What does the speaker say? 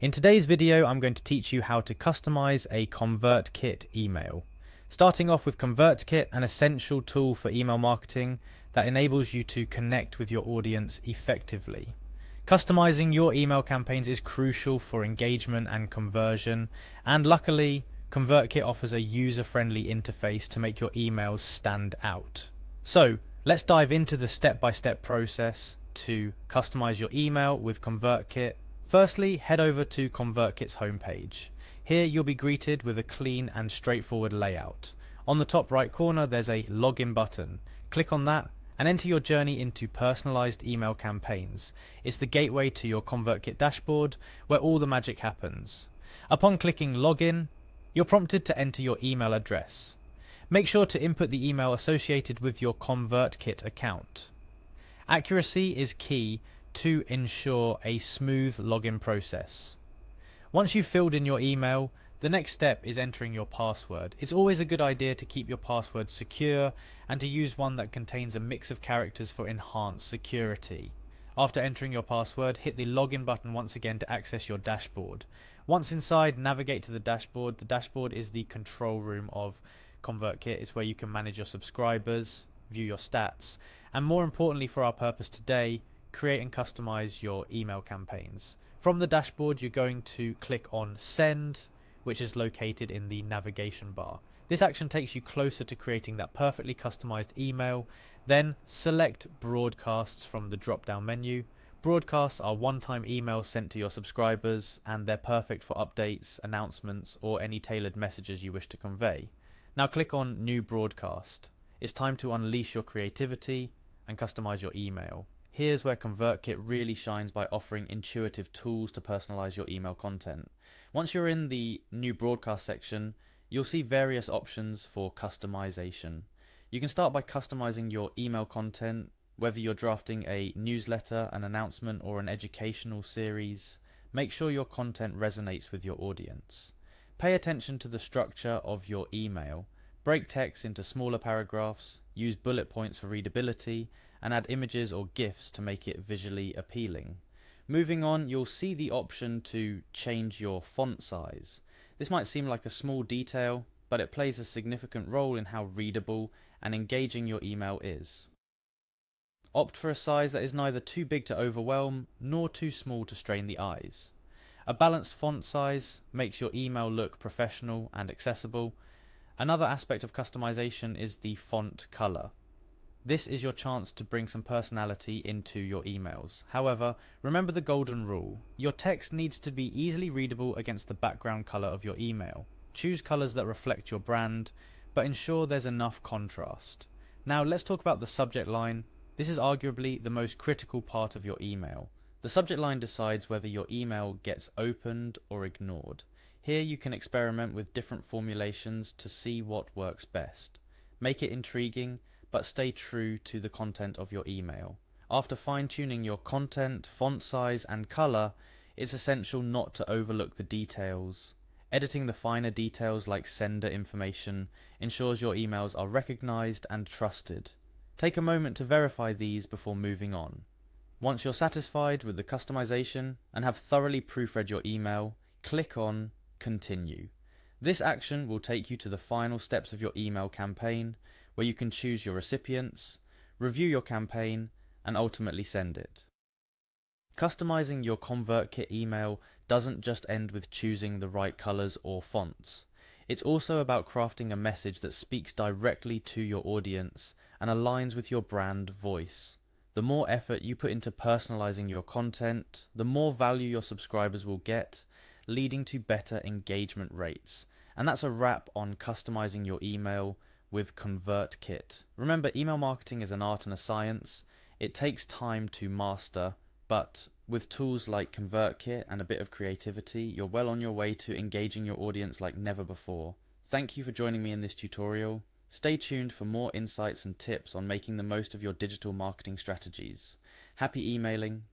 In today's video, I'm going to teach you how to customize a Convertkit email. Starting off with Convertkit, an essential tool for email marketing that enables you to connect with your audience effectively. Customizing your email campaigns is crucial for engagement and conversion, and luckily, Convertkit offers a user-friendly interface to make your emails stand out. So, let's dive into the step-by-step process to customize your email with Convertkit. Firstly, head over to Convertkit's homepage. Here you'll be greeted with a clean and straightforward layout. On the top right corner there's a login button. Click on that and enter your journey into personalized email campaigns. It's the gateway to your Convertkit dashboard where all the magic happens. Upon clicking login, you're prompted to enter your email address. Make sure to input the email associated with your Convertkit account. Accuracy is key to ensure a smooth login process. Once you've filled in your email, the next step is entering your password. It's always a good idea to keep your password secure and to use one that contains a mix of characters for enhanced security. After entering your password, hit the login button once again to access your dashboard. Once inside, navigate to the dashboard. The dashboard is the control room of Convertkit. It's where you can manage your subscribers, view your stats, and more importantly for our purpose today, create and customize your email campaigns. From the dashboard, you're going to click on Send, which is located in the navigation bar. This action takes you closer to creating that perfectly customized email. Then select Broadcasts from the drop-down menu. Broadcasts are one-time emails sent to your subscribers, and they're perfect for updates, announcements, or any tailored messages you wish to convey. Now click on New Broadcast. It's time to unleash your creativity and customize your email. Here's where Convertkit really shines by offering intuitive tools to personalize your email content. Once you're in the New Broadcast section, you'll see various options for customization. You can start by customizing your email content, whether you're drafting a newsletter, an announcement, or an educational series. Make sure your content resonates with your audience. Pay attention to the structure of your email. Break text into smaller paragraphs, use bullet points for readability, and add images or GIFs to make it visually appealing. Moving on, you'll see the option to change your font size. This might seem like a small detail, but it plays a significant role in how readable and engaging your email is. Opt for a size that is neither too big to overwhelm nor too small to strain the eyes. A balanced font size makes your email look professional and accessible. Another aspect of customization is the font color. This is your chance to bring some personality into your emails. However, remember the golden rule. Your text needs to be easily readable against the background color of your email. Choose colors that reflect your brand, but ensure there's enough contrast. Now let's talk about the subject line. This is arguably the most critical part of your email. The subject line decides whether your email gets opened or ignored. Here you can experiment with different formulations to see what works best. Make it intriguing, but stay true to the content of your email. After fine-tuning your content, font size, and color, it's essential not to overlook the details. Editing the finer details like sender information ensures your emails are recognized and trusted. Take a moment to verify these before moving on. Once you're satisfied with the customization and have thoroughly proofread your email, click on Continue. This action will take you to the final steps of your email campaign, where you can choose your recipients, review your campaign, and ultimately send it. Customizing your Convertkit email doesn't just end with choosing the right colors or fonts. It's also about crafting a message that speaks directly to your audience and aligns with your brand voice. The more effort you put into personalizing your content, the more value your subscribers will get, leading to better engagement rates. And that's a wrap on customizing your email with Convertkit. Remember, email marketing is an art and a science. It takes time to master, but with tools like Convertkit and a bit of creativity, you're well on your way to engaging your audience like never before. Thank you for joining me in this tutorial. Stay tuned for more insights and tips on making the most of your digital marketing strategies. Happy emailing.